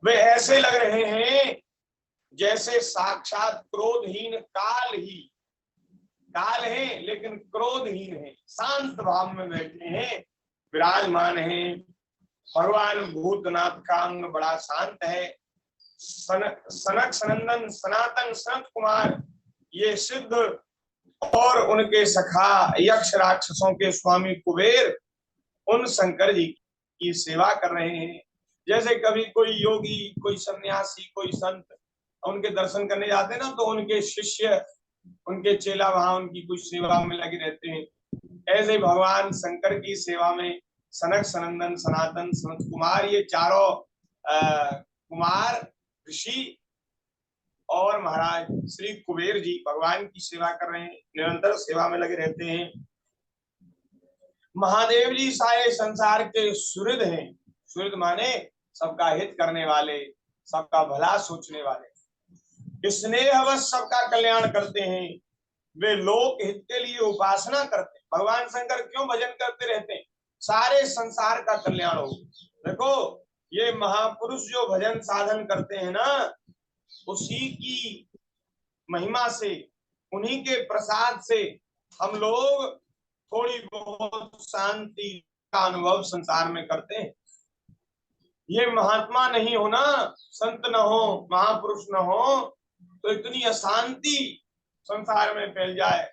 वे ऐसे लग रहे हैं जैसे साक्षात क्रोधहीन काल है, लेकिन क्रोधहीन है, शांत भाव में बैठे हैं, विराजमान हैं। भगवान भूतनाथ का अंग बड़ा शांत है। सनक सनंदन सनातन सनत कुमार ये सिद्ध और उनके सखा यक्ष राक्षसों के स्वामी कुबेर उन शंकर जी की सेवा कर रहे हैं। जैसे कभी कोई योगी, कोई सन्यासी, कोई संत उनके दर्शन करने जाते हैं ना, तो उनके शिष्य, उनके चेला वहां उनकी कुछ सेवा में लगे रहते हैं। ऐसे भगवान शंकर की सेवा में सनक सनंदन सनातन सनत कुमार ये चारों कुमार ऋषि और महाराज श्री कुबेर जी भगवान की सेवा कर रहे हैं, निरंतर सेवा में लगे रहते हैं। महादेव जी सारे संसार के सुहृद हैं। सुहृद माने सबका हित करने वाले, सबका भला सोचने वाले, स्नेहवश सबका कल्याण करते हैं। वे लोक हित के लिए उपासना करते हैं। भगवान शंकर क्यों भजन करते रहते हैं? सारे संसार का कल्याण हो। देखो ये महापुरुष जो भजन साधन करते हैं ना, उसी की महिमा से, उन्हीं के प्रसाद से हम लोग थोड़ी बहुत शांति का अनुभव संसार में करते हैं। ये महात्मा नहीं हो ना, संत न हो, महापुरुष न हो, तो इतनी अशांति संसार में फैल जाए,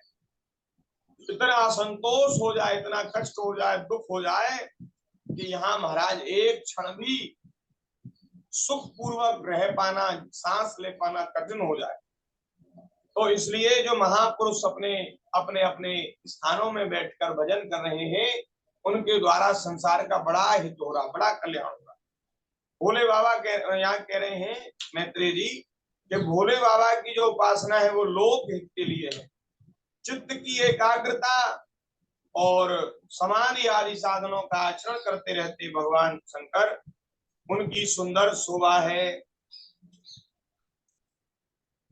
इतना असंतोष हो जाए, इतना कष्ट हो जाए, दुख हो जाए कि यहाँ महाराज एक क्षण भी सुख पूर्वक रह पाना, सांस ले पाना कठिन हो जाए। तो इसलिए जो महापुरुष अपने अपने अपने स्थानों में बैठकर भजन कर रहे हैं, उनके द्वारा संसार का बड़ा हित हो रहा, बड़ा कल्याण हो रहा। भोले बाबा यहाँ कह रहे हैं मैत्रेय जी कि भोले बाबा की जो उपासना है वो लोक हित के लिए है, चित्त की एकाग्रता और समाधि आदि साधनों का आचरण करते रहते भगवान शंकर, उनकी सुंदर शोभा है।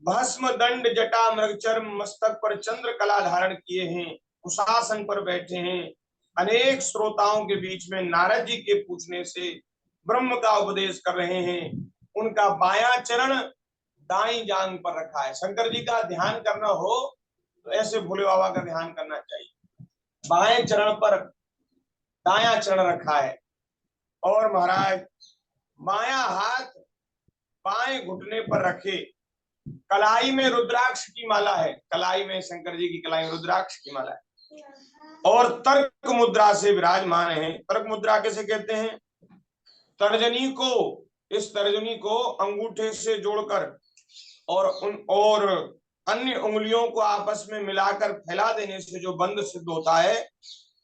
भस्म दंड जटा मृगचर मस्तक पर चंद्र कला धारण किए हैं, कुशासन पर बैठे हैं। अनेक श्रोताओं के बीच में नारद जी के पूछने से ब्रह्म का उपदेश कर रहे हैं। उनका बायां चरण दाई जांग पर रखा है। शंकर जी का ध्यान करना हो तो ऐसे भोले बाबा का ध्यान करना चाहिए। बाएं चरण पर दायां चरण रखा है और महाराज बायां हाथ बाएं घुटने पर रखे। कलाई में रुद्राक्ष की माला है, कलाई में शंकर जी की कलाई में रुद्राक्ष की माला है और तर्क मुद्रा से विराजमान है। तर्क मुद्रा कैसे कहते हैं? तर्जनी को, इस तर्जनी को अंगूठे से जोड़कर और अन्य उंगलियों को आपस में मिलाकर फैला देने से जो बंद सिद्ध होता है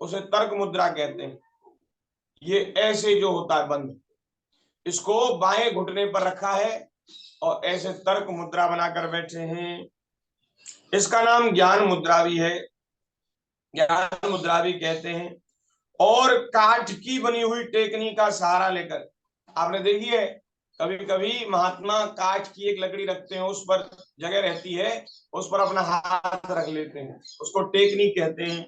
उसे तर्क मुद्रा कहते हैं। ये ऐसे जो होता है बंद, इसको बाएं घुटने पर रखा है और ऐसे तर्क मुद्रा बनाकर बैठे हैं। इसका नाम ज्ञान मुद्रा भी है, ज्ञान मुद्रा भी कहते हैं। और काठ की बनी हुई टेकनी का सहारा लेकर, आपने देखी है कभी कभी महात्मा काठ की एक लकड़ी रखते हैं, उस पर जगह रहती है, उस पर अपना हाथ रख लेते हैं, उसको टेकनी कहते हैं।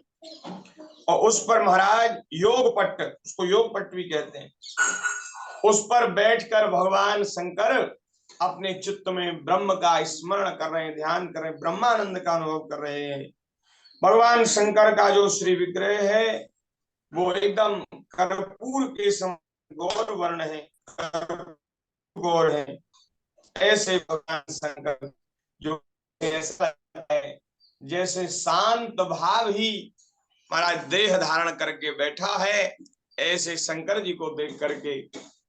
और उस पर महाराज योग पट्ट, उसको योग पट्ट भी कहते हैं, उस पर बैठकर भगवान शंकर अपने चित्त में ब्रह्म का स्मरण कर रहे हैं, ध्यान कर रहे हैं, ब्रह्मानंद का अनुभव कर रहे हैं। भगवान शंकर का जो श्री विग्रह है वो एकदम कर्पूर के समान गौर वर्ण है, गौर है। ऐसे भगवान शंकर जो ऐसा है जैसे शांत भाव ही महाराज देह धारण करके बैठा है। ऐसे शंकर जी को देख करके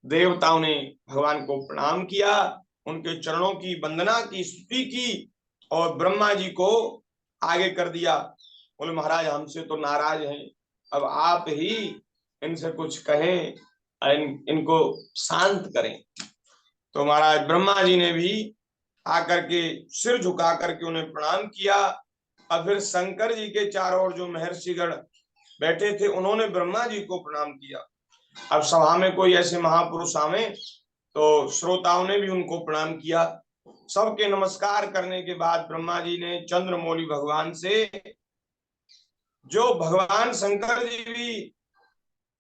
देवताओं ने भगवान को प्रणाम किया, उनके चरणों की वंदना की, स्तुति की और ब्रह्मा जी को आगे कर दिया। बोले महाराज हमसे तो नाराज हैं, अब आप ही इनसे कुछ कहें, इनको शांत करें। तो महाराज ब्रह्मा जी ने भी आकर के सिर झुका करके उन्हें प्रणाम किया। और फिर शंकर जी के चारों ओर जो महर्षिगण बैठे थे उन्होंने ब्रह्मा जी को प्रणाम किया। अब सभा में कोई ऐसे महापुरुष आवे तो श्रोताओं ने भी उनको प्रणाम किया। सबके नमस्कार करने के बाद ब्रह्मा जी ने चंद्रमौली भगवान से, जो भगवान शंकर जी भी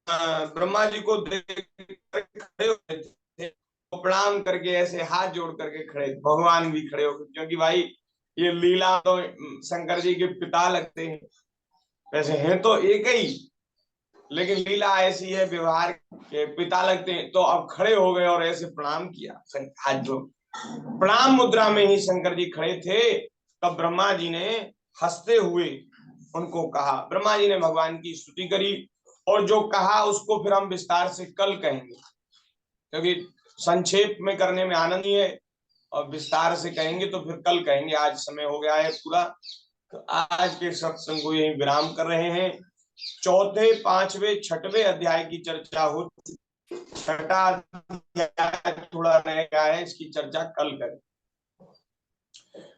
ब्रह्मा जी को देख खड़े हुए थे, तो प्रणाम करके ऐसे हाथ जोड़ करके खड़े, भगवान भी खड़े हो, क्योंकि भाई ये लीला तो शंकर जी के पिता लगते हैं, वैसे हैं तो एक ही, लेकिन लीला ऐसी है व्यवहार के पिता लगते हैं। तो अब खड़े हो गए और ऐसे प्रणाम किया, हाथ जोड़ प्रणाम मुद्रा में ही शंकर जी खड़े थे। तब ब्रह्मा जी ने हंसते हुए उनको कहा, ब्रह्मा जी ने भगवान की स्तुति करी और जो कहा उसको फिर हम विस्तार से कल कहेंगे, क्योंकि संक्षेप में करने में आनंद ही है और विस्तार से कहेंगे तो फिर कल कहेंगे। आज समय हो गया है पूरा, तो आज के सत्संग को यही विराम कर रहे हैं। चौथे, पांचवे, छठवें अध्याय की चर्चा हो, छठा अध्याय थोड़ा रह गया है, इसकी चर्चा कल करें।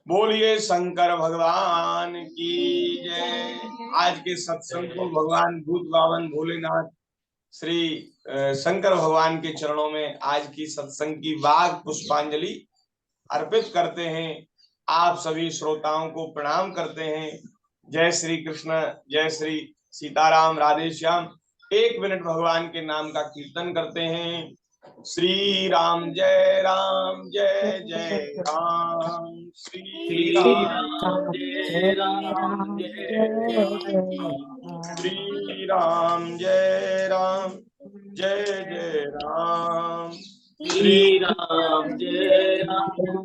बोलिए शंकर भगवान की जय। आज के सत्संग को भगवान भूत बावन भोलेनाथ श्री शंकर भगवान के चरणों में आज की सत्संग की वाग पुष्पांजलि अर्पित करते हैं। आप सभी श्रोताओं को प्रणाम करते हैं। जय श्री कृष्ण, जय श्री सीताराम, राधे श्याम। 1 मिनट भगवान के नाम का कीर्तन करते हैं। श्री राम जय राम, जय जय राम, श्री राम जय राम जय श्री राम जय राम, जय जय राम, श्री राम जय राम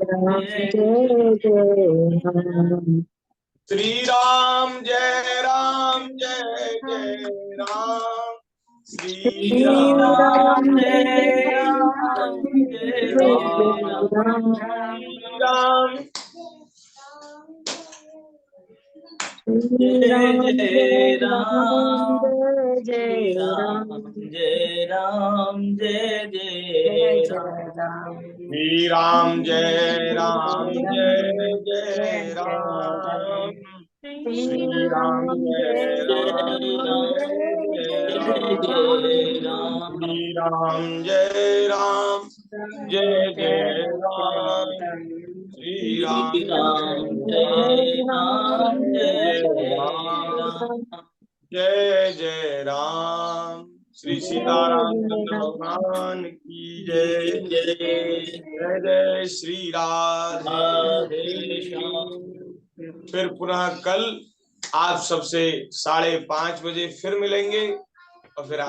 श्री राम जय राम, जय जय राम, श्री राम जय राम जय राम जय राम, जय राम जय राम, जय जय राम, श्री राम जय राम, जय जय राम, श्री राम जय राम जय राम श्री राम जय राम जय जय राम श्री राम जय राम जय राम जय जय राम। श्री सीतारामचंद्र भगवान की जय। जय जय श्री राधे। फिर पुनः कल आप सबसे 5:30 बजे फिर मिलेंगे और फिर आगे